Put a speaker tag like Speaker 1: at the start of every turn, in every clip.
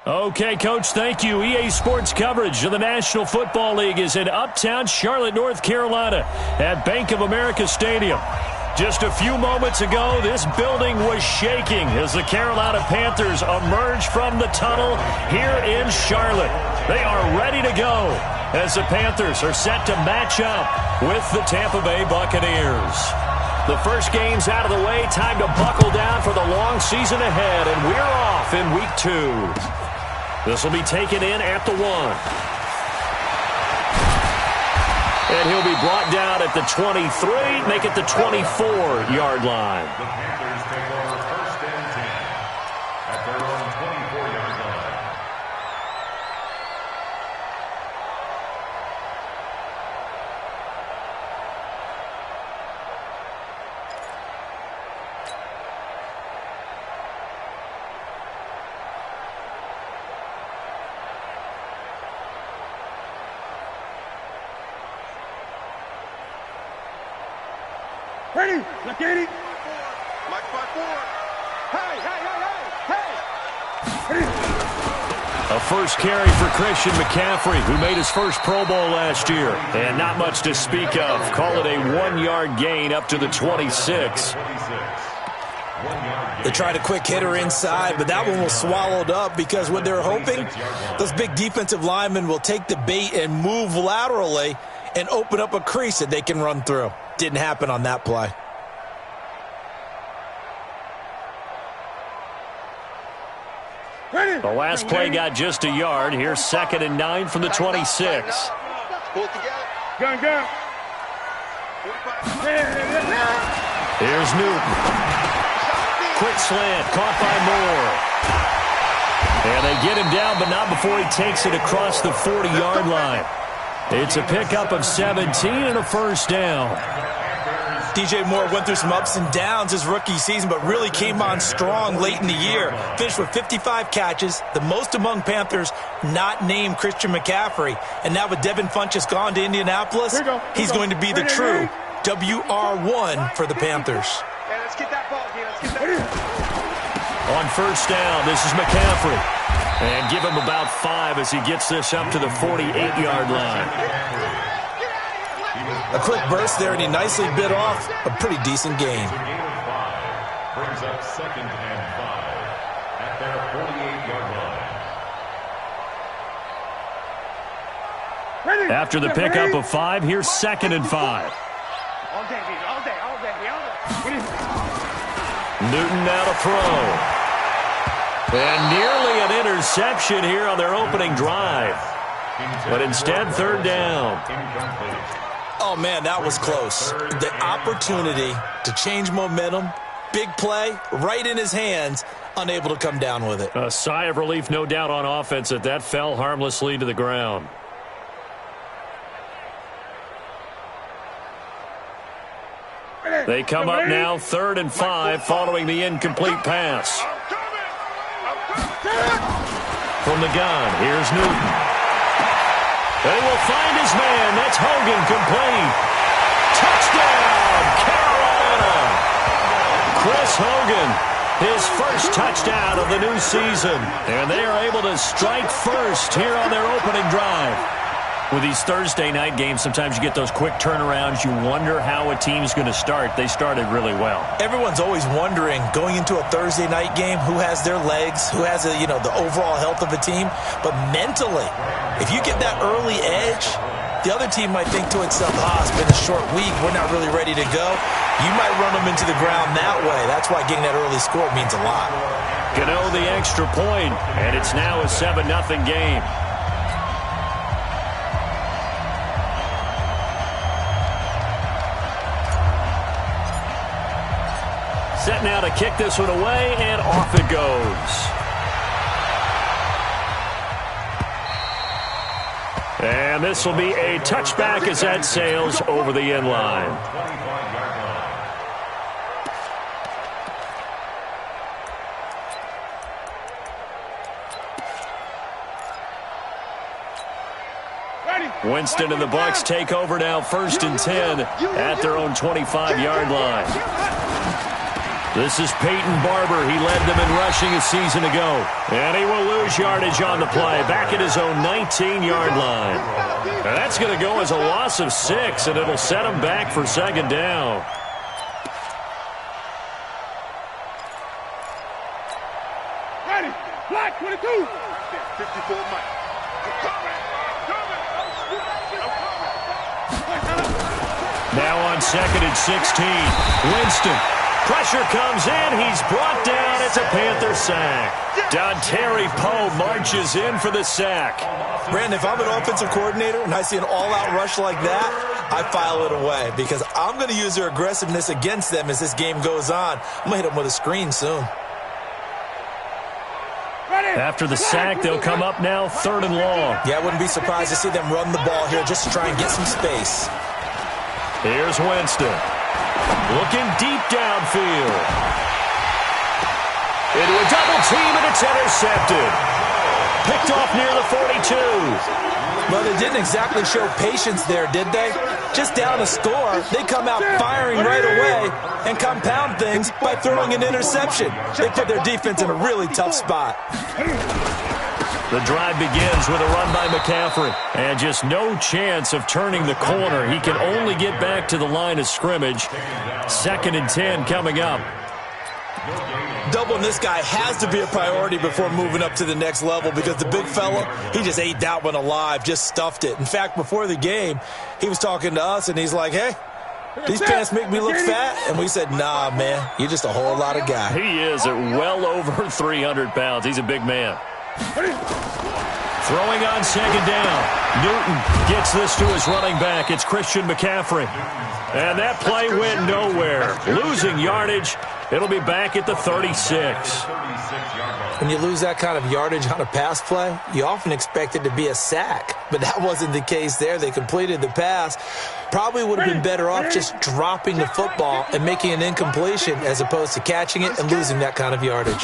Speaker 1: Okay, Coach, thank you. EA Sports coverage of the National Football League is in uptown Charlotte, North Carolina at Bank of America Stadium. Just a few moments ago, this building was shaking as the Carolina Panthers emerged from the tunnel here in Charlotte. They are ready to go as the Panthers are set to match up with the Tampa Bay Buccaneers. The first game's out of the way. Time to buckle down for the long season ahead, and we're off in Week 2. This will be taken in at the 1. And he'll be brought down at the 23, make it the 24-yard line.
Speaker 2: The Panthers take over 1st and 10 at their own 24-yard line.
Speaker 3: Ready? Look at it.
Speaker 4: Like 5-4.
Speaker 3: Hey, hey, hey, hey, hey.
Speaker 1: A first carry for Christian McCaffrey, who made his first Pro Bowl last year. And not much to speak of. Call it a 1-yard gain up to the 26.
Speaker 5: They tried a quick hitter inside, but that one was swallowed up because what they're hoping, those big defensive linemen will take the bait and move laterally and open up a crease that they can run through. Didn't happen on that play.
Speaker 1: The last play got just a yard. Here's 2nd and 9 from the 26.
Speaker 4: Pull it together.
Speaker 3: Gun, gun.
Speaker 1: Here's Newton. Quick slant, caught by Moore. And they get him down, but not before he takes it across the 40-yard line. It's a pickup of 17 and a first down.
Speaker 5: DJ Moore went through some ups and downs his rookie season, but really came on strong late in the year. Finished with 55 catches, the most among Panthers not named Christian McCaffrey. And now with Devin Funchess gone to Indianapolis, he's going to be the true WR1 for the Panthers.
Speaker 4: Hey, let's get that ball again. Let's get that.
Speaker 1: On first down, this is McCaffrey. And give him about 5 as he gets this up to the 48-yard line.
Speaker 5: A quick burst there, and he nicely bit off a pretty decent gain.
Speaker 2: Brings up 2nd and 5 at their 48-yard line.
Speaker 1: After the pickup of 5, here's 2nd and 5.
Speaker 3: All day, baby. All day, all day, all day.
Speaker 1: Newton now to throw. And nearly an interception here on their opening drive. But instead, 3rd down.
Speaker 5: Oh, man, that was close. The opportunity to change momentum, big play, right in his hands, unable to come down with it.
Speaker 1: A sigh of relief, no doubt, on offense that fell harmlessly to the ground. They come up now, 3rd and 5, following the incomplete pass. From the gun, here's Newton. They will find his man. That's Hogan, complete. Touchdown, Carolina! Chris Hogan, his first touchdown of the new season. And they are able to strike first here on their opening drive. With these Thursday night games, sometimes you get those quick turnarounds. You wonder how a team's going to start. They started really well.
Speaker 5: Everyone's always wondering, going into a Thursday night game, who has their legs, who has the overall health of a team. But mentally, if you get that early edge, the other team might think to itself, it's been a short week, we're not really ready to go. You might run them into the ground that way. That's why getting that early score means a lot.
Speaker 1: Gano the extra point, and it's now a 7-0 game. Set now to kick this one away, and off it goes. And this will be a touchback as that sails over the end line. Winston and the Bucs take over now, 1st and 10 at their own 25-yard line. This is Peyton Barber. He led them in rushing a season ago. And he will lose yardage on the play, back at his own 19-yard line. And that's going to go as a loss of 6, and it'll set him back for second down.
Speaker 3: Ready, black 22. 54 Mike.
Speaker 1: Now on 2nd and 16, Winston. Pressure comes in. He's brought down. It's a Panther sack. Dontari Poe marches in for the sack.
Speaker 5: Brandon, if I'm an offensive coordinator and I see an all-out rush like that, I file it away because I'm going to use their aggressiveness against them as this game goes on. I'm going to hit them with a screen soon.
Speaker 1: After the sack, they'll come up now 3rd and long.
Speaker 5: Yeah, I wouldn't be surprised to see them run the ball here just to try and get some space.
Speaker 1: Here's Winston. Looking deep downfield. Into a double team, and it's intercepted. Picked off near the 42.
Speaker 5: Well, they didn't exactly show patience there, did they? Just down a score, they come out firing right away and compound things by throwing an interception. They put their defense in a really tough spot.
Speaker 1: The drive begins with a run by McCaffrey. And just no chance of turning the corner. He can only get back to the line of scrimmage. 2nd and 10 coming up.
Speaker 5: Doubling this guy has to be a priority before moving up to the next level because the big fella, he just ate that one alive, just stuffed it. In fact, before the game, he was talking to us, and he's like, hey, these pants make me look fat. And we said, nah, man, you're just a whole lot of guy.
Speaker 1: He is at well over 300 pounds. He's a big man. Throwing on 2nd down. Newton gets this to his running back. It's Christian McCaffrey. And that play went nowhere. Losing yardage. It'll be back at the 36.
Speaker 5: When you lose that kind of yardage on a pass play, you often expect it to be a sack. But that wasn't the case there. They completed the pass. Probably would have been better off just dropping the football and making an incompletion as opposed to catching it and losing that kind of yardage.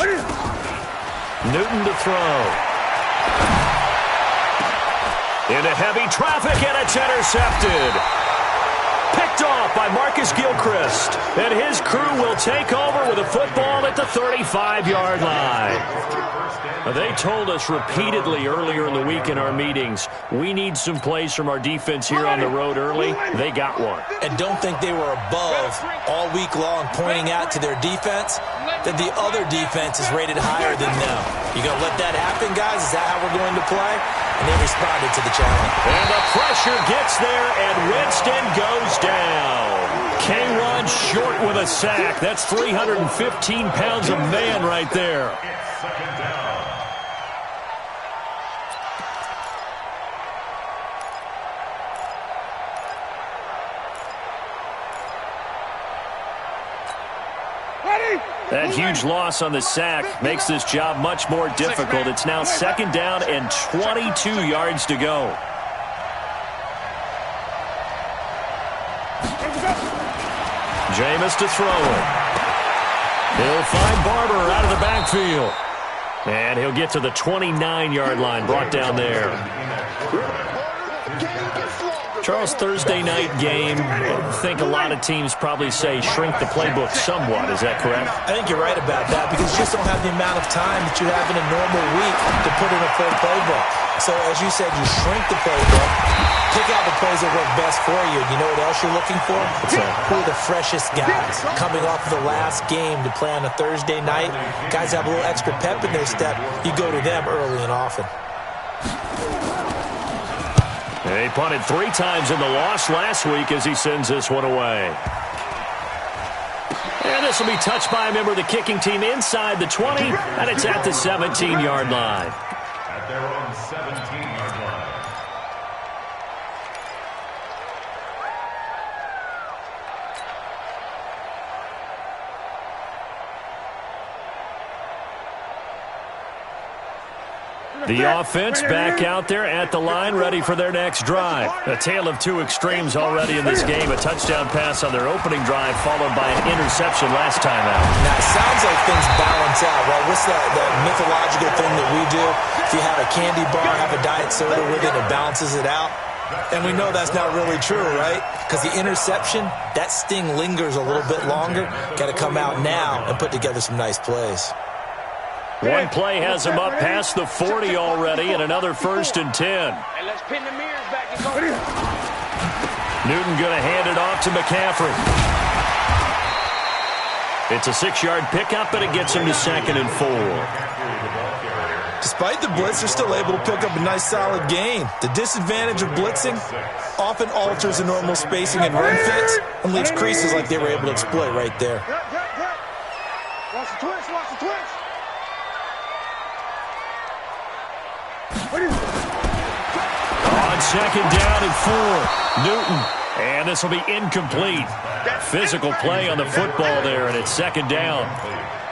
Speaker 1: Newton to throw. Into heavy traffic, and it's intercepted. Picked off by Marcus Gilchrist. And his crew will take over with a football at the 35-yard line. They told us repeatedly earlier in the week in our meetings, we need some plays from our defense here on the road early. They got one.
Speaker 5: And don't think they were above all week long pointing out to their defense that the other defense is rated higher than them. You going to let that happen, guys? Is that how we're going to play? And they responded to the challenge.
Speaker 1: And the pressure gets there, and Winston goes down. K-Ron short with a sack. That's 315 pounds of man right there. That huge loss on the sack makes this job much more difficult. It's now 2nd down and 22 yards to go. Jameis to throw it. He'll find Barber out of the backfield. And he'll get to the 29-yard line, brought down there. Charles, Thursday night game, I think a lot of teams probably say shrink the playbook somewhat. Is that correct?
Speaker 5: I think you're right about that because you just don't have the amount of time that you have in a normal week to put in a full playbook. So, as you said, you shrink the playbook, pick out the plays that work best for you. You know what else you're looking for? Who are the freshest guys coming off of the last game to play on a Thursday night? Guys have a little extra pep in their step. You go to them early and often.
Speaker 1: He punted 3 times in the loss last week as he sends this one away. And this will be touched by a member of the kicking team inside the 20, and it's at the 17-yard line.
Speaker 2: At their own 17-yard line.
Speaker 1: The offense back out there at the line, ready for their next drive. A tale of two extremes already in this game. A touchdown pass on their opening drive, followed by an interception last time out.
Speaker 5: Now, it sounds like things balance out. Well, what's that mythological thing that we do? If you have a candy bar, have a diet soda with it, it balances it out. And we know that's not really true, right? Because the interception, that sting lingers a little bit longer. Got to come out now and put together some nice plays.
Speaker 1: One play has him up past the 40 already, and another 1st and 10.
Speaker 3: And let's pin the mirrors back and go.
Speaker 1: Newton going to hand it off to McCaffrey. It's a 6-yard pickup, and it gets him to 2nd and 4.
Speaker 5: Despite the blitz, they're still able to pick up a nice solid gain. The disadvantage of blitzing often alters the normal spacing and run fits and leaves creases like they were able to exploit right there.
Speaker 4: Watch the twist, watch the twist.
Speaker 1: On 2nd down and 4, Newton. And this will be incomplete. Physical play on the football there, and it's 2nd down.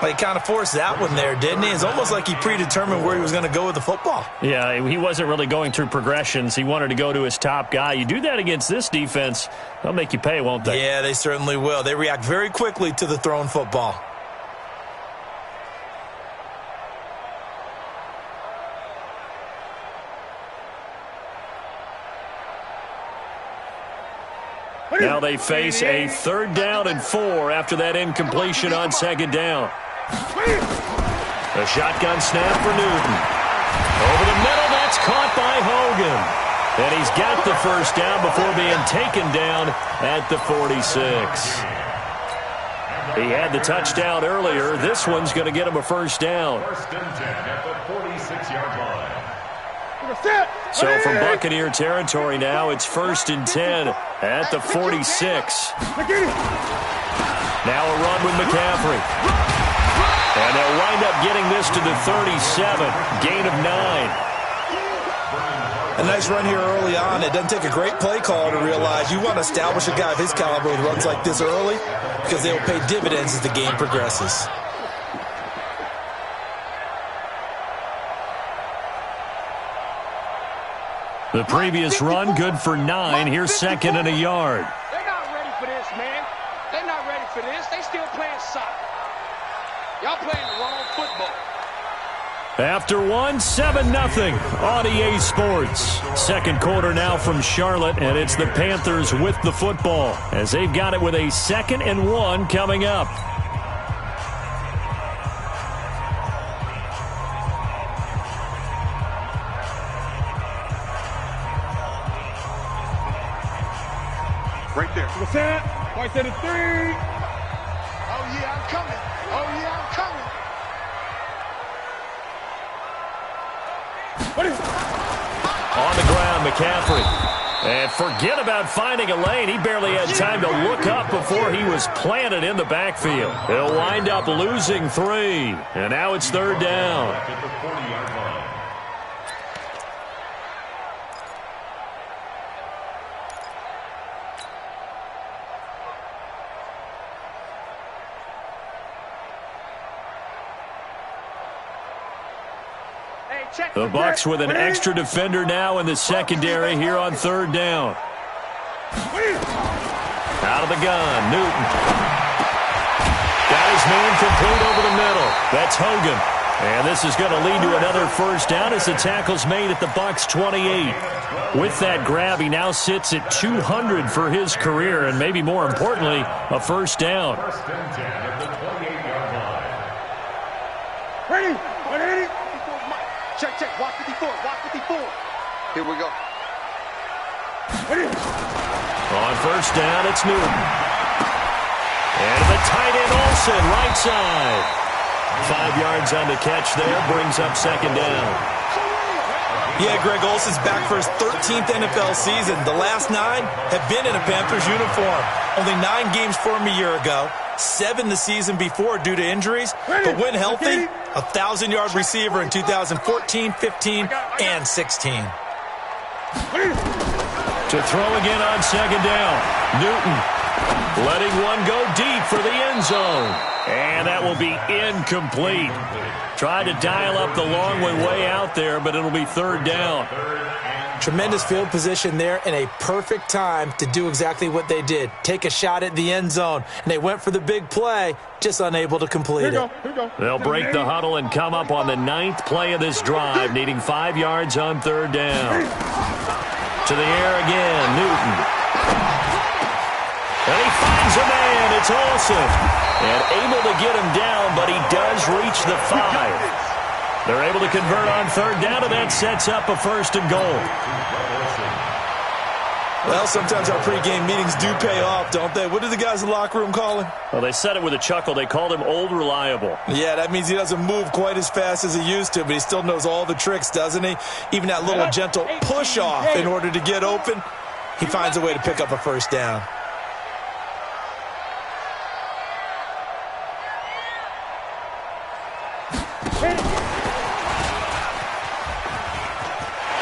Speaker 5: Well, he kind of forced that one there, didn't he? It's almost like he predetermined where he was going to go with the football.
Speaker 1: Yeah, he wasn't really going through progressions. He wanted to go to his top guy. You do that against this defense, they'll make you pay, won't they?
Speaker 5: Yeah, they certainly will. They react very quickly to the thrown football.
Speaker 1: Now they face a 3rd down and 4 after that incompletion on 2nd down. A shotgun snap for Newton. Over the middle, that's caught by Hogan. And he's got the 1st down before being taken down at the 46. He had the touchdown earlier. This one's going to get him a 1st down.
Speaker 2: 1st and 10 at the 46-yard line.
Speaker 1: So from Buccaneer territory now, it's 1st and 10 at the 46. Now a run with McCaffrey. And they'll wind up getting this to the 37. Gain of 9.
Speaker 5: A nice run here early on. It doesn't take a great play caller to realize you want to establish a guy of his caliber with runs like this early because they will pay dividends as the game progresses.
Speaker 1: The previous run, good for 9. Here's 2nd and a yard.
Speaker 3: They're not ready for this, man. They're not ready for this. They still playing soccer. Y'all playing the wrong football.
Speaker 1: After 7-0 on EA Sports. 2nd quarter now from Charlotte, and it's the Panthers with the football as they've got it with a 2nd and 1 coming up.
Speaker 4: Right there. To the set. White set of 3.
Speaker 3: Oh, yeah, I'm coming. Oh, yeah, I'm coming.
Speaker 1: On the ground, McCaffrey. And forget about finding a lane. He barely had time to look up before he was planted in the backfield. He'll wind up losing 3. And now it's 3rd down.
Speaker 2: At the 40-yard line.
Speaker 1: The Bucs with an extra defender now in the secondary here on 3rd down. Out of the gun, Newton. Got his man complete over the middle. That's Hogan. And this is going to lead to another 1st down as the tackle's made at the Bucs 28. With that grab, he now sits at 200 for his career, and maybe more importantly, a 1st down.
Speaker 2: 1st and 10 at the 28-yard line.
Speaker 4: Ready. Ready.
Speaker 3: Check, check. Watch 54. Watch 54. Here we go.
Speaker 4: Ready.
Speaker 1: On 1st down, it's Newton. And the tight end Olsen, right side. 5 yards on the catch there, brings up 2nd down.
Speaker 5: Yeah, Greg Olsen's back for his 13th NFL season. The last 9 have been in a Panthers uniform. Only 9 games for him a year ago. 7 the season before due to injuries. But when healthy, 1,000-yard receiver in 2014, 15, and 16.
Speaker 1: To throw again on 2nd down. Newton letting one go deep for the end zone. And that will be incomplete. Tried to dial up the long way out there, but it'll be 3rd down.
Speaker 5: Tremendous field position there and a perfect time to do exactly what they did. Take a shot at the end zone. And they went for the big play, just unable to complete it.
Speaker 1: They'll break the huddle and come up on the 9th play of this drive, needing 5 yards on 3rd down. To the air again, Newton. And he finds a man. It's Olsen. And able to get him down, but he does reach the 5. They're able to convert on third down, and that sets up a 1st and goal.
Speaker 5: Well, sometimes our pregame meetings do pay off, don't they? What do the guys in the locker room call him?
Speaker 1: Well, they said it with a chuckle. They called him Old Reliable.
Speaker 5: Yeah, that means he doesn't move quite as fast as he used to, but he still knows all the tricks, doesn't he? Even that little gentle push-off in order to get open, he finds a way to pick up a 1st down.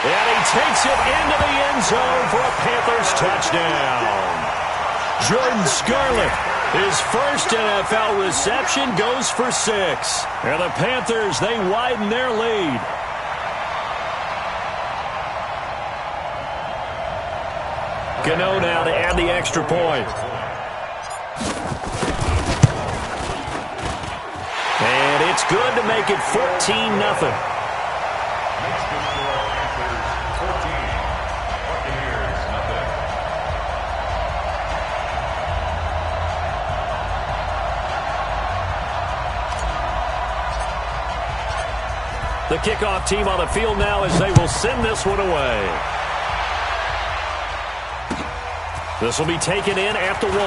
Speaker 1: And he takes it into the end zone for a Panthers touchdown. Jordan Scarlett, his first NFL reception, goes for 6. And the Panthers, they widen their lead. Gano now to add the extra point. And it's good to make it 14-0. The kickoff team on the field now as they will send this one away. This will be taken in at the 1.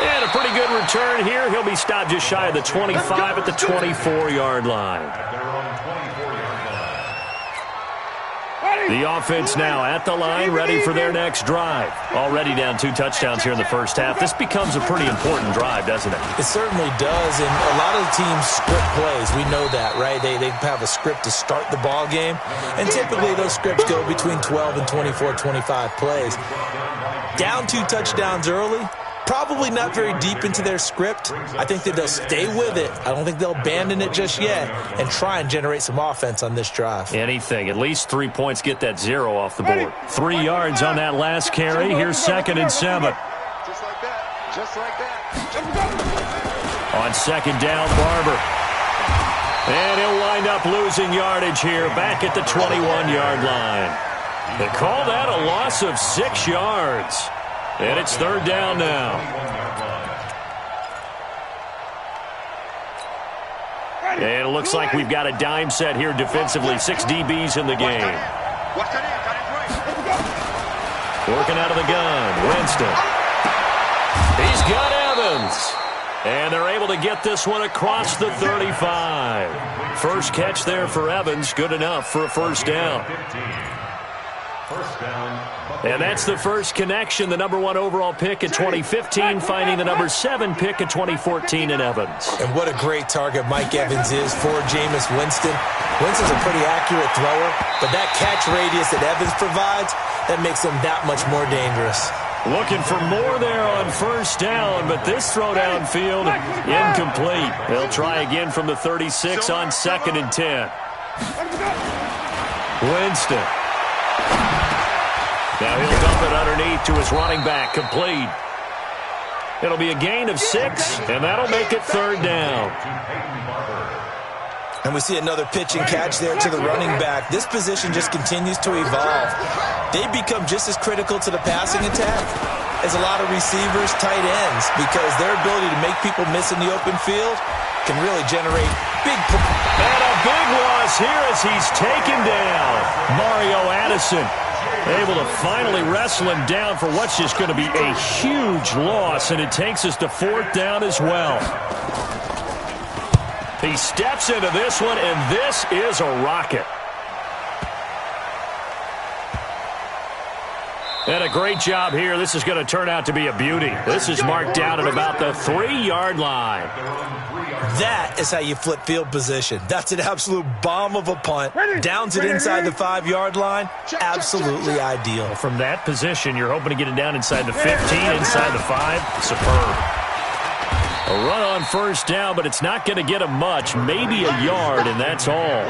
Speaker 1: And a pretty good return here. He'll be stopped just shy of the 25 at the 24-yard line. The offense now at the line, ready for their next drive. Already down 2 touchdowns here in the first half. This becomes a pretty important drive, doesn't it?
Speaker 5: It certainly does, and a lot of the teams script plays. We know that, right? They have a script to start the ball game, and typically those scripts go between 12 and 24, 25 plays. Down 2 touchdowns early, probably not very deep into their script. I think that they'll stay with it. I don't think they'll abandon it just yet and try and generate some offense on this drive.
Speaker 1: Anything. At least 3 points, get that 0 off the board. 3 yards on that last carry. Here's 2nd and 7.
Speaker 4: Just like that. Just like that.
Speaker 1: On 2nd down, Barber. And he'll wind up losing yardage here back at the 21-yard line. They call that a loss of 6 yards. And it's 3rd down now. And it looks like we've got a dime set here defensively. 6 DBs in the game. Working out of the gun, Winston. He's got Evans. And they're able to get this one across the 35. First catch there for Evans. Good enough for a 1st down. And that's the first connection, the number 1 overall pick in 2015, finding the number 7 pick in 2014 in Evans.
Speaker 5: And what a great target Mike Evans is for Jameis Winston. Winston's a pretty accurate thrower, but that catch radius that Evans provides, that makes him that much more dangerous.
Speaker 1: Looking for more there on 1st down, but this throw downfield, incomplete. They'll try again from the 36 on 2nd and 10. Winston. Now he'll dump it underneath to his running back, complete. It'll be a gain of 6, and that'll make it 3rd down.
Speaker 5: And we see another pitch and catch there to the running back. This position just continues to evolve. They become just as critical to the passing attack as a lot of receivers, tight ends, because their ability to make people miss in the open field can really generate big.
Speaker 1: And a big loss here as he's taken down. Mario Addison able to finally wrestle him down for what's just going to be a huge loss, and it takes us to 4th down as well. He steps into this one, and this is a rocket. And a great job here. This is going to turn out to be a beauty. This is marked down at about the 3-yard line.
Speaker 5: That is how you flip field position. That's an absolute bomb of a punt. Downs it inside the 5-yard line. Absolutely ideal.
Speaker 1: From that position, you're hoping to get it down inside the 15, inside the 5. Superb. A run on 1st down, but it's not going to get him much. Maybe a yard, and that's all.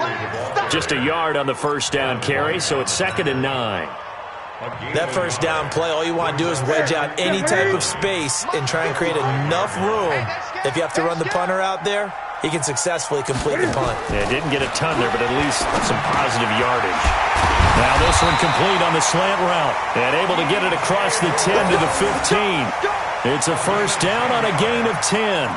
Speaker 1: Just a yard on the 1st down carry, so it's 2nd and 9.
Speaker 5: That 1st down play, all you want to do is wedge out any type of space and try and create enough room. If you have to run the punter out there, he can successfully complete the punt.
Speaker 1: Yeah, didn't get a ton there, but at least some positive yardage. Now this one complete on the slant route. And able to get it across the 10 to the 15. It's a first down on a gain of 10.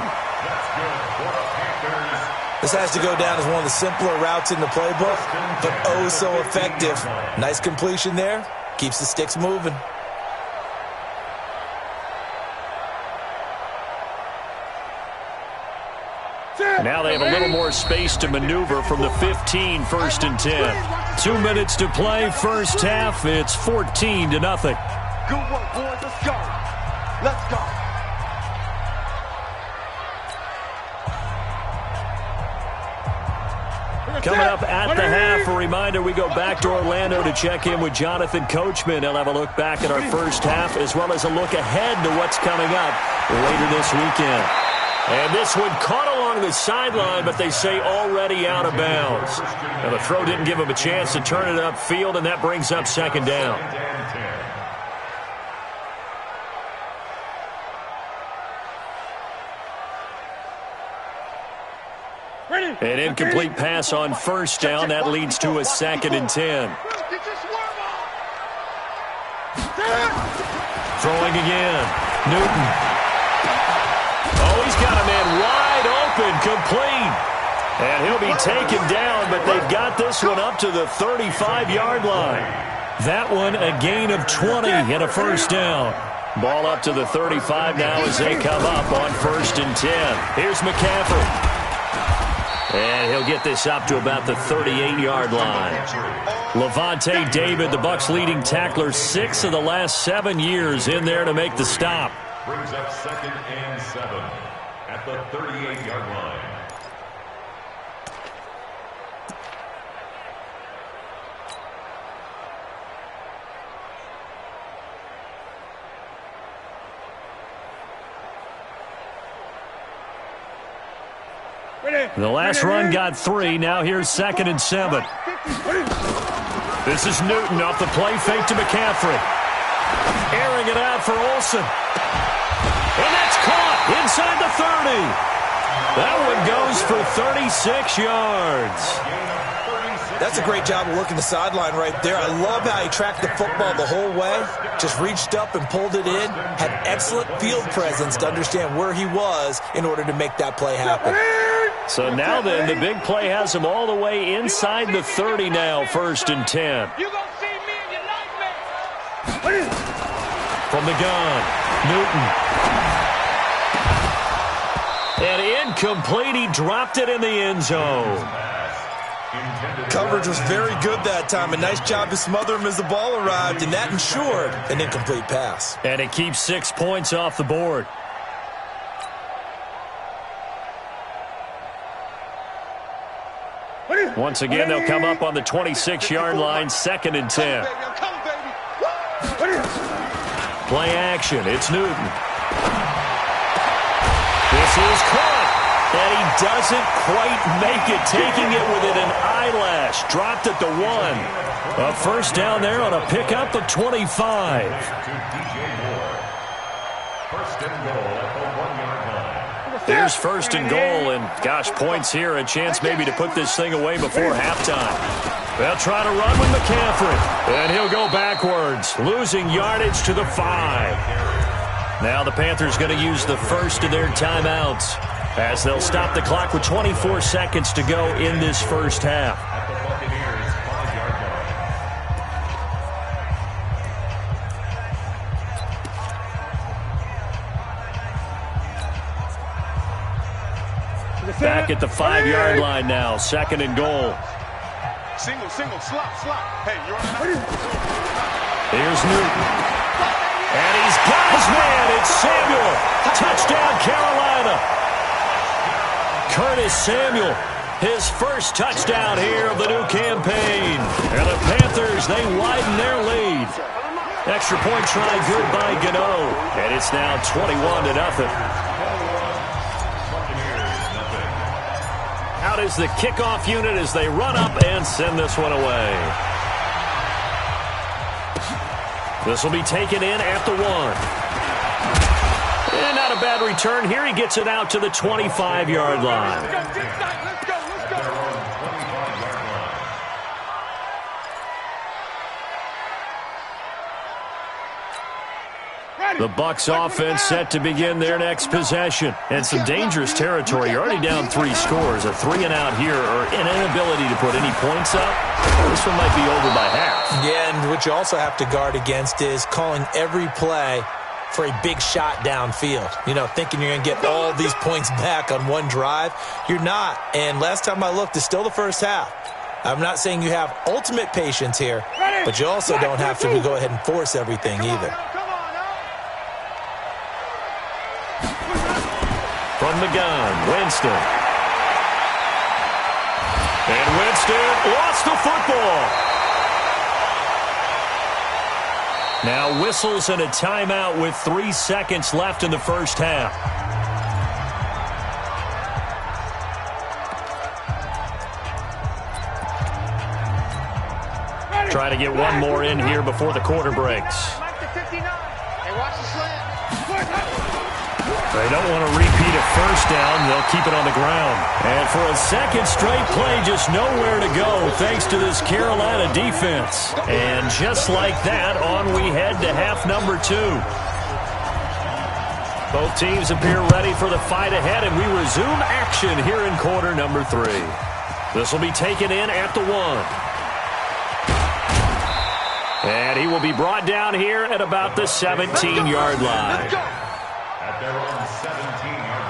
Speaker 5: This has to go down as one of the simpler routes in the playbook, but oh so effective. Nice completion there. Keeps the sticks moving.
Speaker 1: Now they have a little more space to maneuver from the 15, first and 10. 2 minutes to play, first half. It's 14-0.
Speaker 4: Good work, boys. Let's go. Let's go.
Speaker 1: Coming up at the half, a reminder, we go back to Orlando to check in with Jonathan Coachman. He'll have a look back at our first half as well as a look ahead to what's coming up later this weekend. And this one caught along the sideline, but they say already out of bounds. Now the throw didn't give him a chance to turn it upfield, and that brings up second down. An incomplete pass on first down. That leads to a second and 10. Throwing again. Newton. Oh, he's got a man wide open, complete. And he'll be taken down, but they've got this one up to the 35-yard line. That one a gain of 20 and a first down. Ball up to the 35 now as they come up on first and 10. Here's McCaffrey. And he'll get this up to about the 38-yard line. Levante David, the Bucs' leading tackler, 6 of the last 7 years in there to make the stop.
Speaker 2: Brings up second and 7 at the 38-yard line.
Speaker 1: The last run got 3. Now here's second and 7. This is Newton off the play fake to McCaffrey. Airing it out for Olsen. And that's caught inside the 30. That one goes for 36 yards.
Speaker 5: That's a great job of working the sideline right there. I love how he tracked the football the whole way. Just reached up and pulled it in. Had excellent field presence to understand where he was in order to make that play happen.
Speaker 1: So now then, the big play has him all the way inside the 30 now, first and 10.
Speaker 3: You gonna see me in your nightmare.
Speaker 1: From the gun, Newton. And incomplete, he dropped it in the end zone.
Speaker 5: Coverage was very good that time. A nice job to smother him as the ball arrived, and that ensured an incomplete pass.
Speaker 1: And it keeps 6 points off the board. Once again, they'll come up on the 26-yard line, second and 10. Play action, it's Newton. This is caught, and he doesn't quite make it, taking it within an eyelash. Dropped at the 1. A first down there on a pickup of 25.
Speaker 2: First and goal at the 1-yard line.
Speaker 1: Here's first and goal, and gosh, points here, a chance maybe to put this thing away before halftime. They'll try to run with McCaffrey, and he'll go backwards, losing yardage to the 5. Now the Panthers going to use the first of their timeouts as they'll stop the clock with 24 seconds to go in this first half.
Speaker 2: At the Buccaneers' 5-yard line.
Speaker 1: Back at the 5-yard line now, second and goal.
Speaker 4: Single, slop. Hey, you're on the
Speaker 1: Here's Newton. And he's got his man. It's Samuel. Touchdown, Carolina. Curtis Samuel, his first touchdown here of the new campaign. And the Panthers, they widen their lead. Extra point try good by Gano. And it's now 21-0. Out is the kickoff unit as they run up and send this one away. This will be taken in at the 1. And not a bad return. Here he gets it out to the 25-yard line.
Speaker 4: Let's go.
Speaker 1: The Bucs offense set to begin their next possession. And some dangerous territory. You're already down 3 scores. A 3-and-out here or an inability to put any points up. This one might be over by half.
Speaker 5: Yeah, and what you also have to guard against is calling every play for a big shot downfield. You know, thinking you're going to get all these points back on one drive. You're not. And last time I looked, it's still the first half. I'm not saying you have ultimate patience here, but you also don't have to go ahead and force everything either.
Speaker 1: From the gun, Winston. And Winston lost the football. Now whistles and a timeout with 3 seconds left in the first half. Try to get one more in here before the quarter breaks. They don't want to repeat a first down. They'll keep it on the ground. And for a second straight play, just nowhere to go thanks to this Carolina defense. And just like that, on we head to half number 2. Both teams appear ready for the fight ahead, and we resume action here in quarter number 3. This will be taken in at the 1. And he will be brought down here at about the 17-yard line.
Speaker 2: At their own 17-yard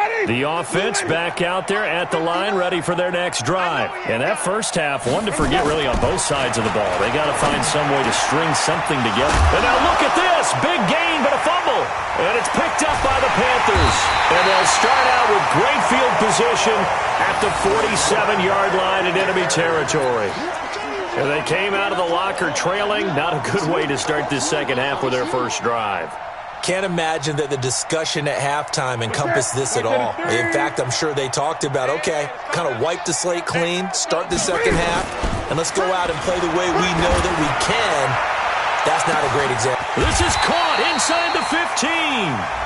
Speaker 2: line.
Speaker 1: The offense back out there at the line, ready for their next drive. And that first half, one to forget really on both sides of the ball. They got to find some way to string something together. And now look at this. Big gain, but a fumble. And it's picked up by the Panthers. And they'll start out with great field position at the 47-yard line in enemy territory. And they came out of the locker trailing. Not a good way to start this second half with their first drive.
Speaker 5: Can't imagine that the discussion at halftime encompassed this at all. In fact, I'm sure they talked about, okay, kind of wipe the slate clean, start the second half, and let's go out and play the way we know that we can. That's not a great example.
Speaker 1: This is caught inside the 15.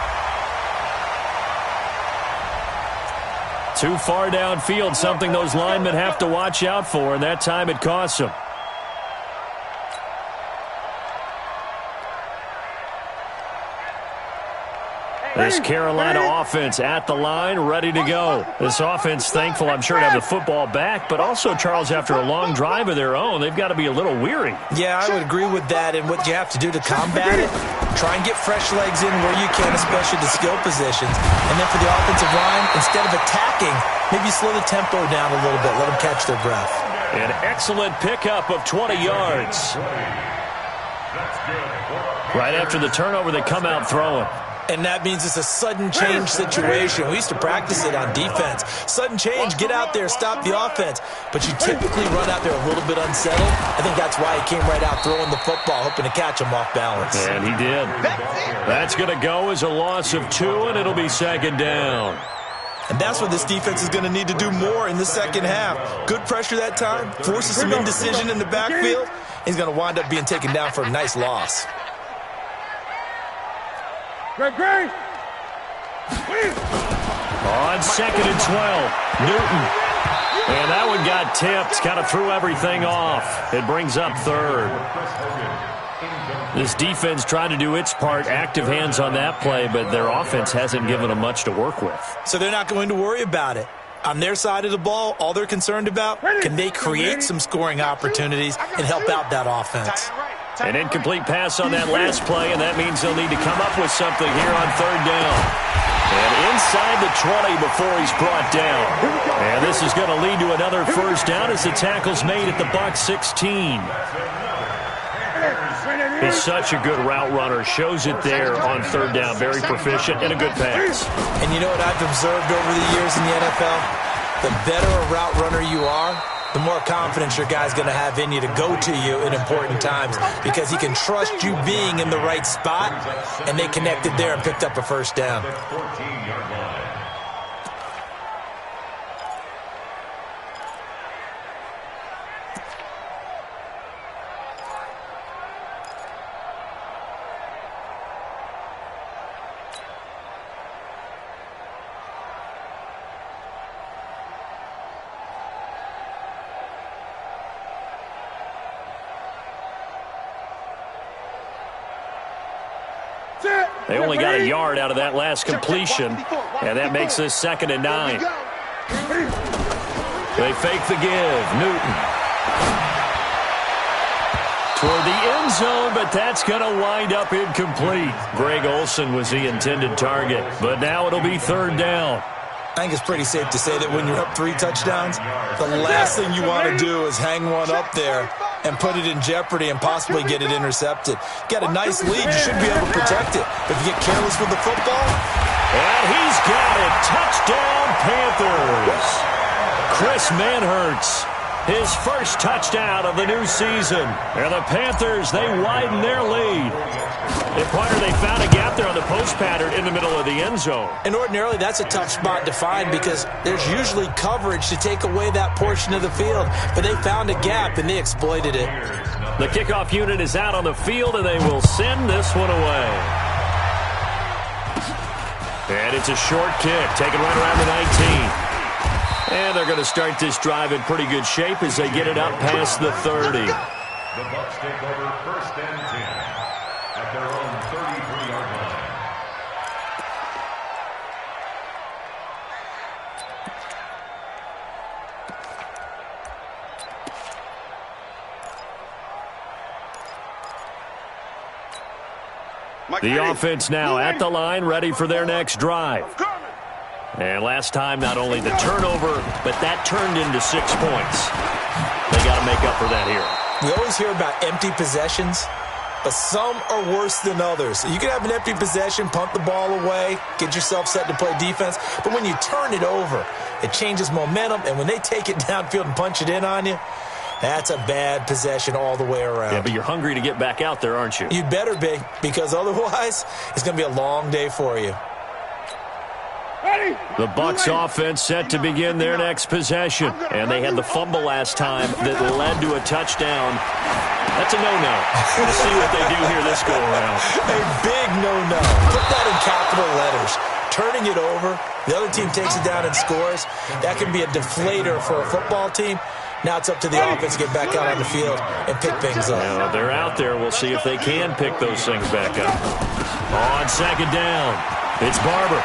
Speaker 1: Too far downfield, something those linemen have to watch out for, and that time it costs them. This Carolina offense at the line, ready to go. This offense thankful, I'm sure, to have the football back, but also, Charles, after a long drive of their own, they've got to be a little weary.
Speaker 5: Yeah, I would agree with that, and what you have to do to combat it, try and get fresh legs in where you can, especially the skill positions. And then for the offensive line, instead of attacking, maybe slow the tempo down a little bit, let them catch their breath.
Speaker 1: An excellent pickup of 20 yards. Right after the turnover, they come out throwing.
Speaker 5: And that means it's a sudden change situation. We used to practice it on defense. Sudden change, get out there, stop the offense. But you typically run out there a little bit unsettled. I think that's why he came right out throwing the football, hoping to catch him off balance.
Speaker 1: And he did. That's going to go as a loss of 2, and it'll be second down.
Speaker 5: And that's what this defense is going to need to do more in the second half. Good pressure that time, forces some indecision in the backfield. He's going to wind up being taken down for a nice loss.
Speaker 1: On second and 12, Newton. And that one got tipped, kind of threw everything off. It brings up third. This defense tried to do its part, active hands on that play, but their offense hasn't given them much to work with.
Speaker 5: So they're not going to worry about it. On their side of the ball, all they're concerned about, can they create some scoring opportunities and help out that offense?
Speaker 1: An incomplete pass on that last play, and that means they'll need to come up with something here on third down. And inside the 20 before he's brought down. And this is going to lead to another first down as the tackle's made at the Bucs 16. He's such a good route runner. Shows it there on third down. Very proficient and a good pass.
Speaker 5: And you know what I've observed over the years in the NFL? The better a route runner you are, the more confidence your guy's going to have in you to go to you in important times because he can trust you being in the right spot, and they connected there and picked up a first down.
Speaker 1: They only got a yard out of that last completion, and that makes this 2nd and 9. They fake the give. Newton. Toward the end zone, but that's going to wind up incomplete. Greg Olsen was the intended target, but now it'll be 3rd down.
Speaker 5: I think it's pretty safe to say that when you're up 3 touchdowns, the last thing you want to do is hang one up there and put it in jeopardy and possibly get it intercepted. Get a nice lead, you should be able to protect it. But if you get careless with the football...
Speaker 1: And he's got it. Touchdown, Panthers. Chris Manhertz, his first touchdown of the new season. And the Panthers, they widen their lead. And Pointer, they found a gap there on the post pattern in the middle of the end zone.
Speaker 5: And ordinarily, that's a tough spot to find because there's usually coverage to take away that portion of the field. But they found a gap, and they exploited it.
Speaker 1: The kickoff unit is out on the field, and they will send this one away. And it's a short kick, taken right around the 19. And they're going to start this drive in pretty good shape as they get it up past the 30.
Speaker 2: The Bucs take over 1st and 10 at their own 33-yard line.
Speaker 1: The offense now at the line, ready for their next drive. And last time, not only the turnover, but that turned into 6 points. They got to make up for that here.
Speaker 5: We always hear about empty possessions, but some are worse than others. You can have an empty possession, punt the ball away, get yourself set to play defense, but when you turn it over, it changes momentum, and when they take it downfield and punch it in on you, that's a bad possession all the way around.
Speaker 1: Yeah, but you're hungry to get back out there, aren't you?
Speaker 5: You better be, because otherwise, it's going to be a long day for you.
Speaker 1: The Bucs offense set to begin their next possession. And they had the fumble last time that led to a touchdown. That's a no-no. We'll see what they do here this go-around.
Speaker 5: A big no-no. Put that in capital letters. Turning it over, the other team takes it down and scores. That can be a deflator for a football team. Now it's up to the offense to get back out on the field and pick things up.
Speaker 1: Well, they're out there. We'll see if they can pick those things back up. On 2nd down, it's Barber.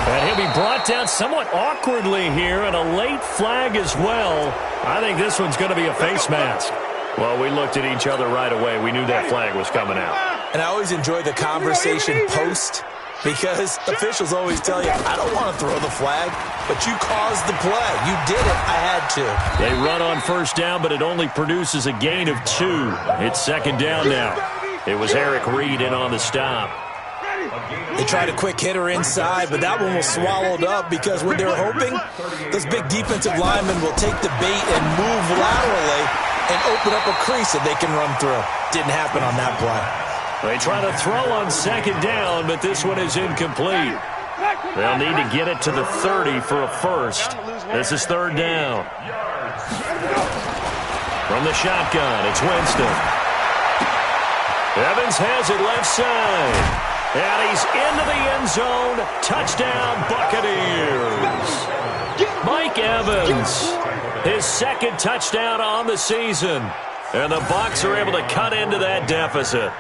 Speaker 1: And he'll be brought down somewhat awkwardly here, and a late flag as well. I think this one's going to be a face mask. Well, we looked at each other right away. We knew that flag was coming out.
Speaker 5: And I always enjoy the conversation post, because officials always tell you, I don't want to throw the flag, but you caused the play. You did it. I had to.
Speaker 1: They run on 1st down, but it only produces a gain of 2. It's 2nd down now. It was Eric Reed in on the stop.
Speaker 5: They tried a quick hitter inside, but that one was swallowed up because when they're hoping, those big defensive linemen will take the bait and move laterally and open up a crease that they can run through. Didn't happen on that play.
Speaker 1: They try to throw on 2nd down, but this one is incomplete. They'll need to get it to the 30 for a first. This is 3rd down. From the shotgun, it's Winston. Evans has it left side. And he's into the end zone. Touchdown, Buccaneers. Mike Evans, his 2nd touchdown on the season. And the Bucs are able to cut into that deficit.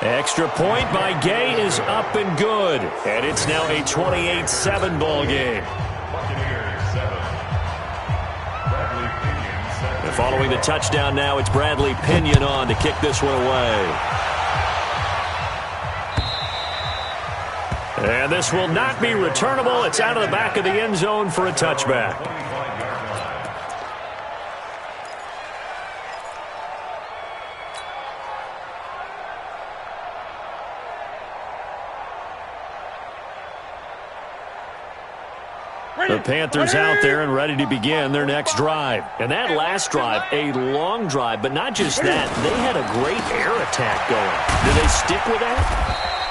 Speaker 1: Extra point by Gay is up and good. And it's now a 28-7 ball game. And following the touchdown now, it's Bradley Pinion on to kick this one away. And this will not be returnable. It's out of the back of the end zone for a touchback. The Panthers out there and ready to begin their next drive. And that last drive, a long drive, but not just that. They had a great air attack going. Do they stick with that?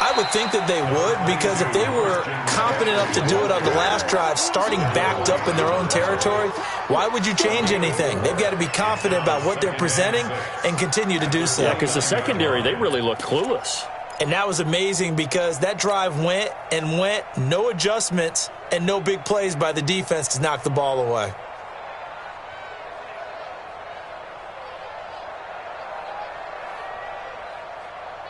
Speaker 5: I would think that they would, because if they were confident enough to do it on the last drive, starting backed up in their own territory, why would you change anything? They've got to be confident about what they're presenting and continue to do so.
Speaker 1: Yeah, because the secondary, they really look clueless.
Speaker 5: And that was amazing because that drive went and went, no adjustments, and no big plays by the defense to knock the ball away.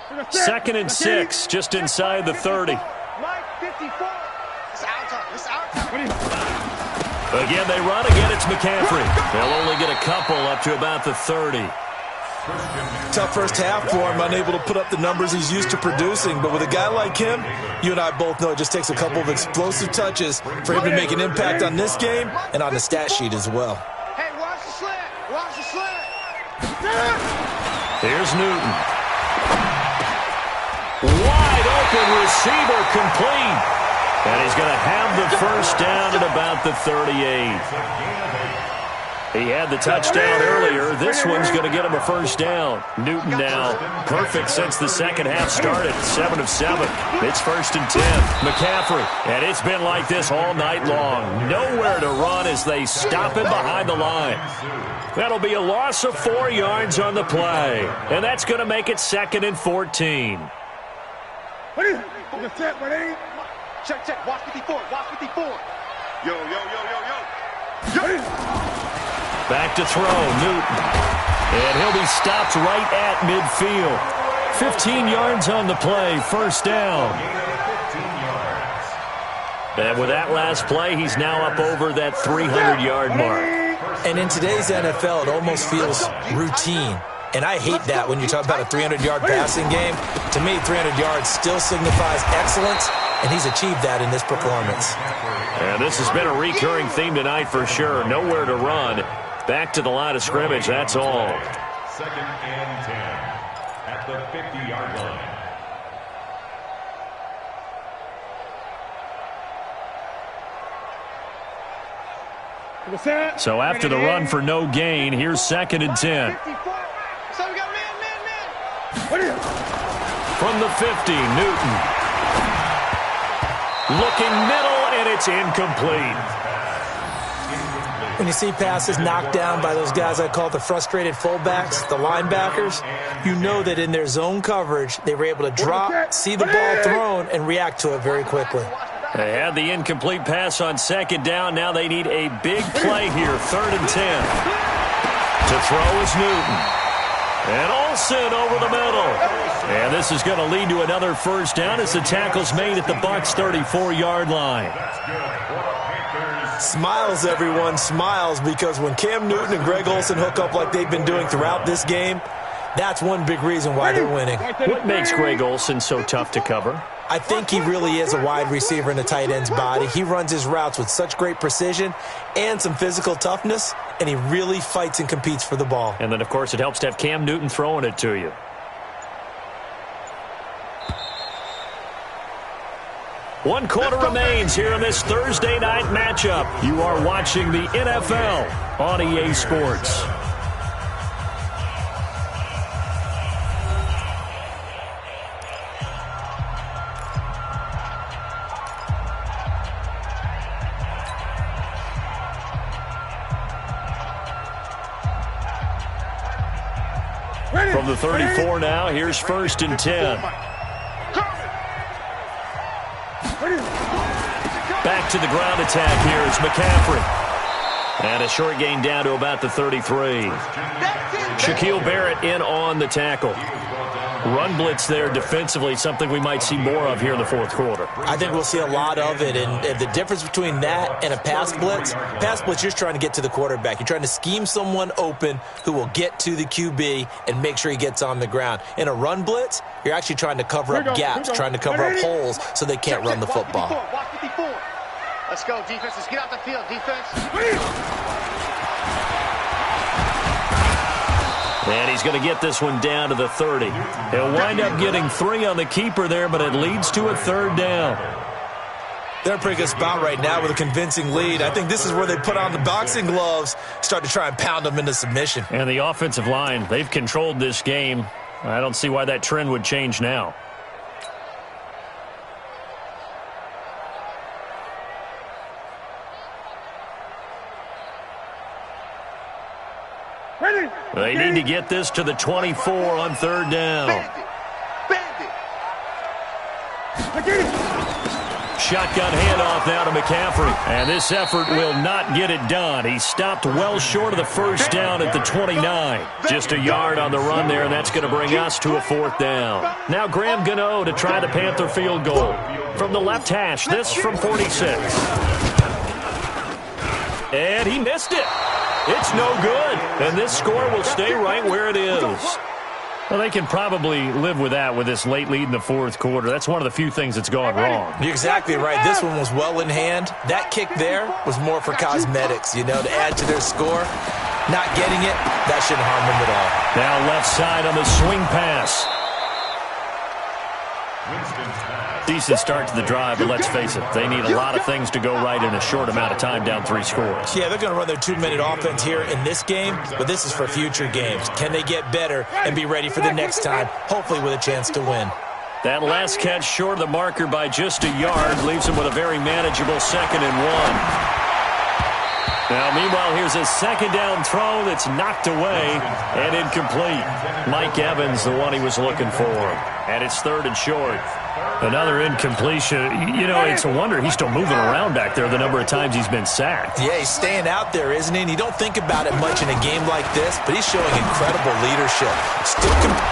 Speaker 1: 2nd and 6, just inside the 30.
Speaker 4: Mike 54. It's our time. It's our time.
Speaker 1: Again, they run. Again, it's McCaffrey. They'll only get a couple up to about the 30.
Speaker 5: Tough first half for him, unable to put up the numbers he's used to producing. But with a guy like him, you and I both know it just takes a couple of explosive touches for him to make an impact on this game and on the stat sheet as well.
Speaker 4: Hey, watch the slant. Watch the slant.
Speaker 1: Here's Newton. Wide open receiver complete. And he's going to have the first down at about the 38. He had the touchdown earlier. This one's going to get him a first down. Newton now perfect since the second half started. 7 of 7. It's 1st and 10. McCaffrey. And it's been like this all night long. Nowhere to run as they stop him behind the line. That'll be a loss of 4 yards on the play. And that's going to make it 2nd and 14.
Speaker 4: Check, check. Watch 54. Watch 54. Yo.
Speaker 1: Back to throw, Newton. And he'll be stopped right at midfield. 15 yards on the play, first down. And with that last play, he's now up over that 300-yard mark.
Speaker 5: And in today's NFL, it almost feels routine. And I hate that when you talk about a 300-yard passing game. To me, 300 yards still signifies excellence, and he's achieved that in this performance.
Speaker 1: And this has been a recurring theme tonight for sure. Nowhere to run. Back to the line of scrimmage, that's all.
Speaker 2: 2nd and 10 at the 50-yard line.
Speaker 1: So after the run for no gain, here's 2nd and 10.
Speaker 4: So we got man.
Speaker 1: From the 50, Newton. Looking middle, and it's incomplete.
Speaker 5: When you see passes knocked down by those guys I call the frustrated fullbacks, the linebackers, you know that in their zone coverage, they were able to drop, see the ball thrown, and react to it very quickly.
Speaker 1: They had the incomplete pass on 2nd down. Now they need a big play here, 3rd and 10. To throw is Newton. And Olsen over the middle. And this is going to lead to another first down as the tackle's made at the Bucs' 34-yard line.
Speaker 5: Smiles, everyone, smiles, because when Cam Newton and Greg Olsen hook up like they've been doing throughout this game, that's one big reason why they're winning.
Speaker 1: What makes Greg Olsen so tough to cover?
Speaker 5: I think he really is a wide receiver in the tight end's body. He runs his routes with such great precision and some physical toughness, and he really fights and competes for the ball.
Speaker 1: And then, of course, it helps to have Cam Newton throwing it to you. One quarter remains here in this Thursday night matchup. You are watching the NFL on EA Sports. From the 34 now, here's 1st and 10. Back to the ground attack here is McCaffrey. And a short gain down to about the 33. Shaquille Barrett in on the tackle. Run blitz there defensively, something we might see more of here in the 4th quarter.
Speaker 5: I think we'll see a lot of it, and the difference between that and a pass blitz, you're trying to get to the quarterback. You're trying to scheme someone open who will get to the QB and make sure he gets on the ground. In a run blitz, you're actually trying to cover up gaps, trying to cover up holes so they can't run the football.
Speaker 4: Let's go, defense. Let's get out the field, defense.
Speaker 1: And he's going to get this one down to the 30. He'll wind up getting 3 on the keeper there, but it leads to a 3rd down.
Speaker 5: They're in a pretty good spot right now with a convincing lead. I think this is where they put on the boxing gloves, start to try and pound them into submission.
Speaker 1: And the offensive line, they've controlled this game. I don't see why that trend would change now. They need to get this to the 24 on 3rd down. shotgun handoff now to McCaffrey. And this effort will not get it done. He stopped well short of the first down at the 29. Just a yard on the run there, and that's going to bring us to a 4th down. Now Graham Gano to try the Panther field goal. From the left hash, this from 46. And he missed it. It's no good. And this score will stay right where it is. Well, they can probably live with that with this late lead in the 4th quarter. That's one of the few things that's gone wrong.
Speaker 5: You're exactly right. This one was well in hand. That kick there was more for cosmetics, to add to their score. Not getting it, that shouldn't harm them at all.
Speaker 1: Now left side on the swing pass. Decent start to the drive, but let's face it, they need a lot of things to go right in a short amount of time, down 3 scores.
Speaker 5: Yeah, they're going to run their 2-minute offense here in this game, but this is for future games. Can they get better and be ready for the next time, hopefully with a chance to win?
Speaker 1: That last catch short of the marker by just a yard leaves them with a very manageable 2nd and 1. Now, meanwhile, here's a 2nd down throw that's knocked away and incomplete. Mike Evans, the one he was looking for. And it's 3rd and short. Another incompletion. It's a wonder he's still moving around back there the number of times he's been sacked.
Speaker 5: Yeah, he's staying out there, isn't he? And you don't think about it much in a game like this, but he's showing incredible leadership.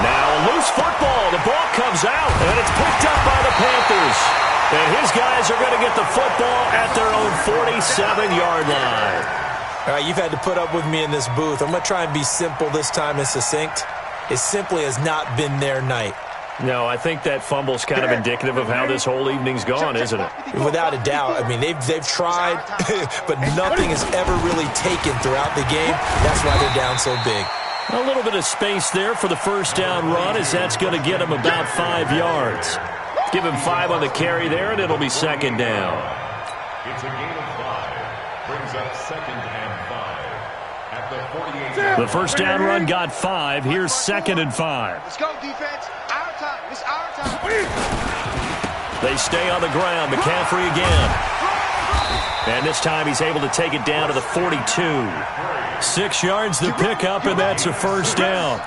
Speaker 1: Now, a loose football. The ball comes out, and it's picked up by the Panthers. And his guys are going to get the football at their own 47-yard line.
Speaker 5: All right, you've had to put up with me in this booth. I'm going to try and be simple this time and succinct. It simply has not been their night.
Speaker 1: No, I think that fumble's kind of indicative of how this whole evening's gone, isn't it?
Speaker 5: Without a doubt. I mean, they've tried, but nothing has ever really taken throughout the game. That's why they're down so big.
Speaker 1: A little bit of space there for the first down run, as that's going to get him about 5 yards. Give him 5 on the carry there, and it'll be 2nd down.
Speaker 2: It's a gain of 5. Brings up 2nd and 5 at the 48.
Speaker 1: The first down run got 5. Here's 2nd and 5.
Speaker 4: Let's go, defense. Our time. It's our time.
Speaker 1: They stay on the ground. McCaffrey again. And this time he's able to take it down to the 42. 6 yards to pick up, and that's a first down.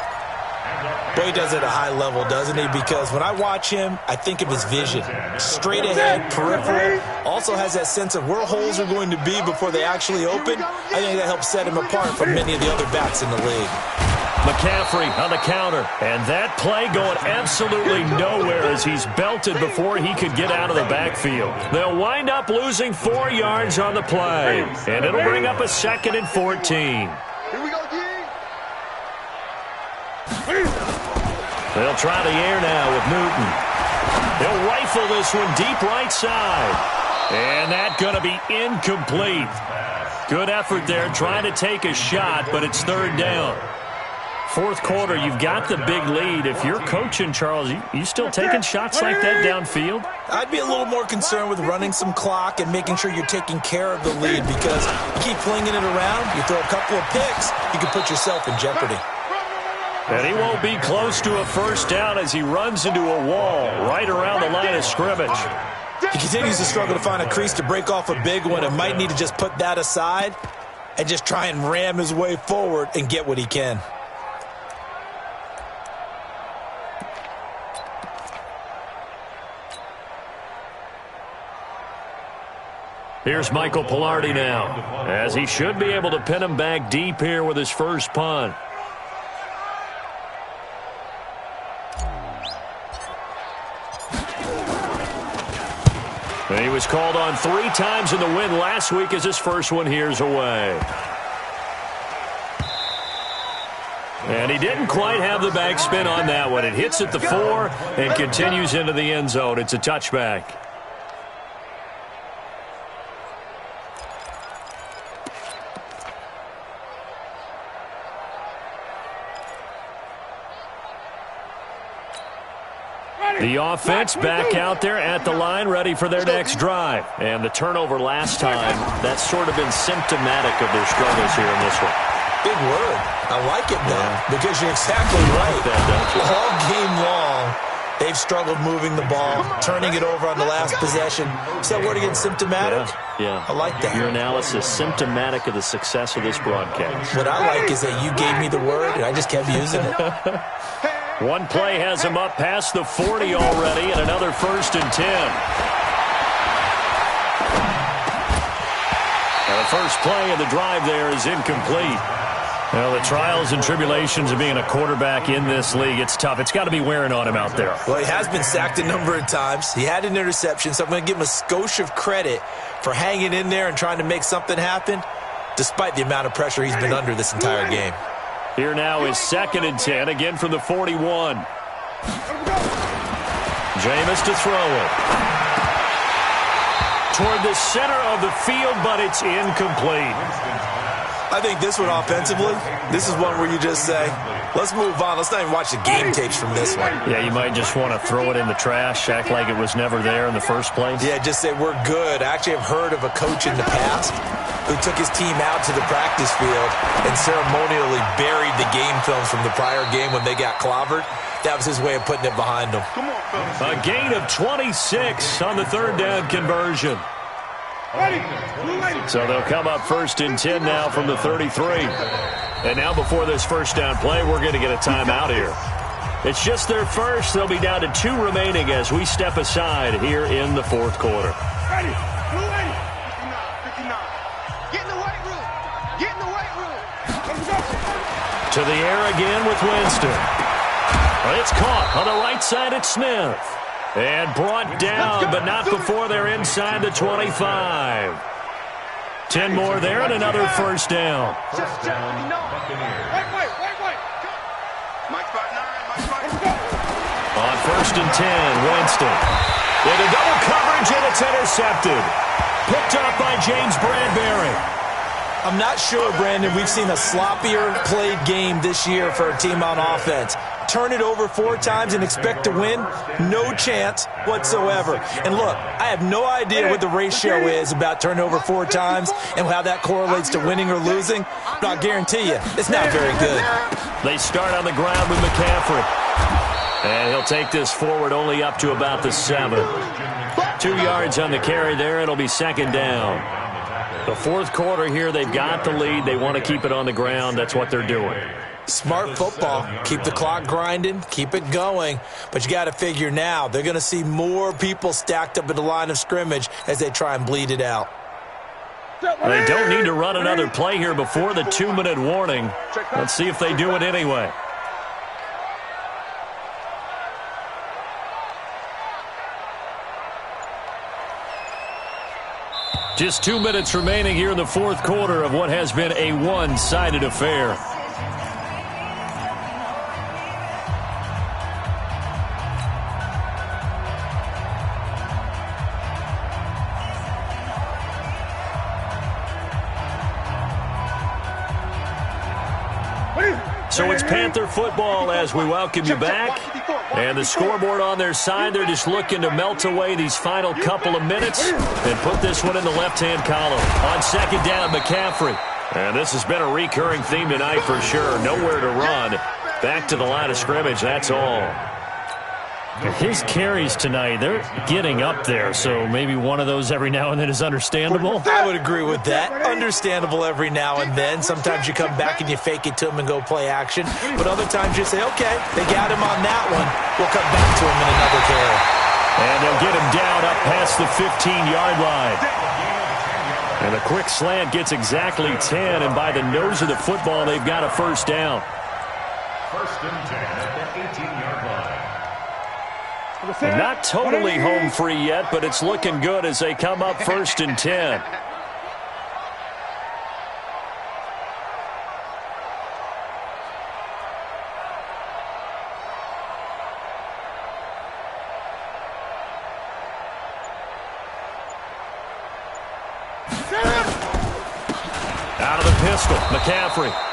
Speaker 5: Boy, he does it at a high level, doesn't he? Because when I watch him, I think of his vision. Straight ahead, peripheral. Also has that sense of where holes are going to be before they actually open. I think that helps set him apart from many of the other backs in the league.
Speaker 1: McCaffrey on the counter. And that play going absolutely nowhere as he's belted before he could get out of the backfield. They'll wind up losing 4 yards on the play. And it'll bring up a 2nd and 14.
Speaker 4: Here we go, D.
Speaker 1: They'll try the air now with Newton. They'll rifle this one deep right side. And that's going to be incomplete. Good effort there trying to take a shot, but it's 3rd down. 4th quarter, you've got the big lead. If you're coaching, Charles, you still taking shots like that downfield?
Speaker 5: I'd be a little more concerned with running some clock and making sure you're taking care of the lead, because you keep flinging it around, you throw a couple of picks, you can put yourself in jeopardy.
Speaker 1: And he won't be close to a first down as he runs into a wall right around the line of scrimmage.
Speaker 5: He continues to struggle to find a crease to break off a big one and might need to just put that aside and just try and ram his way forward and get what he can.
Speaker 1: Here's Michael Pilardi now, as he should be able to pin him back deep here with his first punt. And he was called on 3 times in the win last week as his first one here's away. And he didn't quite have the backspin on that one. It hits at the 4 and continues into the end zone. It's a touchback. The offense back out there at the line, ready for their next drive. And the turnover last time, that's sort of been symptomatic of their struggles here in this one.
Speaker 5: Big word. I like it, though, because you're exactly right. All game long, they've struggled moving the ball, turning it over on the last possession. Is that word again, symptomatic?
Speaker 1: Yeah.
Speaker 5: I like that.
Speaker 1: Your analysis, symptomatic of the success of this broadcast.
Speaker 5: What I like is that you gave me the word, and I just kept using it.
Speaker 1: One play has him up past the 40 already, and another 1st and 10. The first play of the drive there is incomplete. Well, the trials and tribulations of being a quarterback in this league, it's tough. It's got to be wearing on him out there.
Speaker 5: Well, he has been sacked a number of times. He had an interception, so I'm going to give him a skosh of credit for hanging in there and trying to make something happen, despite the amount of pressure he's been under this entire game.
Speaker 1: Here now is 2nd and 10, again from the 41. Jameis to throw it. Toward the center of the field, but it's incomplete.
Speaker 5: I think this one offensively, this is one where you just say, let's move on. Let's not even watch the game tapes from this one.
Speaker 1: Yeah, you might just want to throw it in the trash, act like it was never there in the first place.
Speaker 5: Yeah, just say we're good. I actually have heard of a coach in the past who took his team out to the practice field and ceremonially buried the game films from the prior game when they got clobbered. That was his way of putting it behind them.
Speaker 1: A gain of 26 on the 3rd down conversion. So they'll come up 1st and 10 now from the 33. And now before this first down play, we're going to get a timeout here. It's just their first. They'll be down to 2 remaining as we step aside here in the 4th quarter.
Speaker 4: Get in the weight room. Get in the weight room.
Speaker 1: To the air again with Winston. Well, it's caught on the right side at Smith. And brought down, but not before they're inside the 25. 10 more there and another first down. On 1st and 10, Winston. Into double coverage, and it's intercepted. Picked up by James Bradbury.
Speaker 5: I'm not sure, Brandon, we've seen a sloppier played game this year for a team on offense. Turn it over 4 times and expect to win? No chance whatsoever. And look, I have no idea what the ratio is about turning over 4 times and how that correlates to winning or losing, but I'll guarantee you, it's not very good.
Speaker 1: They start on the ground with McCaffrey. And he'll take this forward only up to about the 7. 2 yards on the carry there. It'll be 2nd down. The 4th quarter here, they've got the lead. They want to keep it on the ground. That's what they're doing.
Speaker 5: Smart football. Keep the clock grinding. Keep it going. But you got to figure now, they're going to see more people stacked up at the line of scrimmage as they try and bleed it out.
Speaker 1: They don't need to run another play here before the 2-minute warning. Let's see if they do it anyway. Just 2 minutes remaining here in the 4th quarter of what has been a one-sided affair. So it's Panther football as we welcome you back. And the scoreboard on their side, they're just looking to melt away these final couple of minutes and put this one in the left-hand column. On 2nd down, McCaffrey. And this has been a recurring theme tonight for sure. Nowhere to run. Back to the line of scrimmage, that's all. His carries tonight, they're getting up there, so maybe one of those every now and then is understandable.
Speaker 5: I would agree with that. Understandable every now and then. Sometimes you come back and you fake it to him and go play action. But other times you say, okay, they got him on that one. We'll come back to him in another carry.
Speaker 1: And they'll get him down up past the 15-yard line. And a quick slant gets exactly 10, and by the nose of the football, they've got a first down.
Speaker 2: 1st and 10 at the 18-yard line.
Speaker 1: Not totally home free yet, but it's looking good as they come up 1st and 10. Out of the pistol, McCaffrey.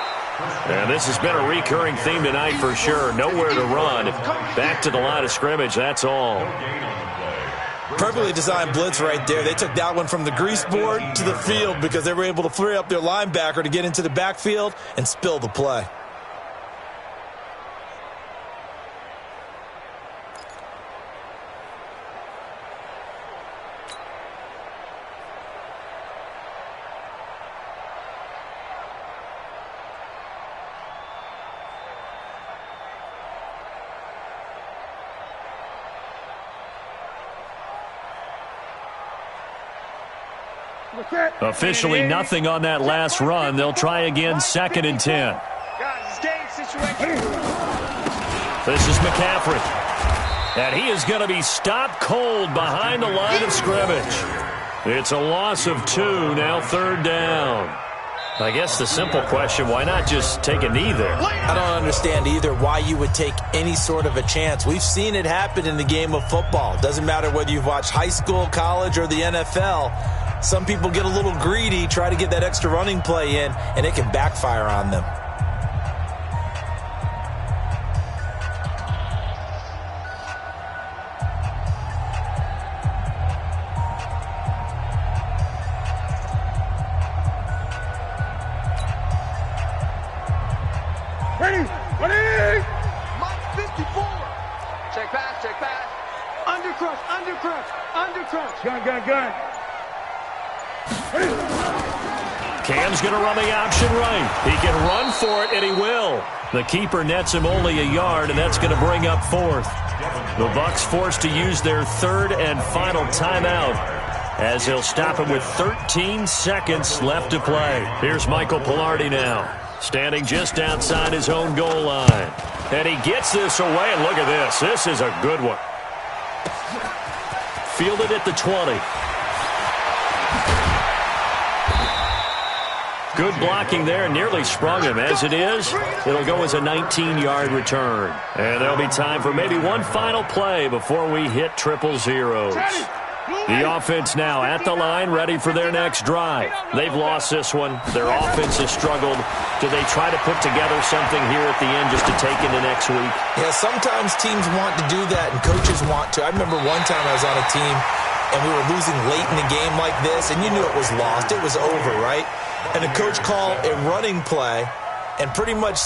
Speaker 1: And this has been a recurring theme tonight for sure. Nowhere to run. Back to the line of scrimmage, that's all.
Speaker 5: Perfectly designed blitz right there. They took that one from the grease board to the field because they were able to free up their linebacker to get into the backfield and spill the play.
Speaker 1: Officially nothing on that last run. They'll try again, 2nd and 10.
Speaker 3: Guys, game situation.
Speaker 1: This is McCaffrey. And he is going to be stopped cold behind the line of scrimmage. It's a loss of 2, now 3rd down. I guess the simple question, why not just take a knee there?
Speaker 5: I don't understand either why you would take any sort of a chance. We've seen it happen in the game of football. Doesn't matter whether you've watched high school, college, or the NFL. Some people get a little greedy, try to get that extra running play in, and it can backfire on them.
Speaker 3: Ready! Mike 54! Check pass. Undercrush. Gun.
Speaker 1: Cam's going to run the option right. He can run for it, and he will. The keeper nets him only a yard, and that's going to bring up 4th. The Bucs forced to use their 3rd and final timeout as he'll stop him with 13 seconds left to play. Here's Michael Pilardi now, standing just outside his own goal line. And he gets this away, and look at this. This is a good one. Fielded at the 20. Good blocking there, nearly sprung him. As it is, it'll go as a 19-yard return. And there'll be time for maybe one final play before we hit 000. The offense now at the line, ready for their next drive. They've lost this one. Their offense has struggled. Do they try to put together something here at the end just to take into next week?
Speaker 5: Yeah, sometimes teams want to do that, and coaches want to. I remember one time I was on a team, and we were losing late in the game like this, and you knew it was lost. It was over, right? And the coach called a running play and pretty much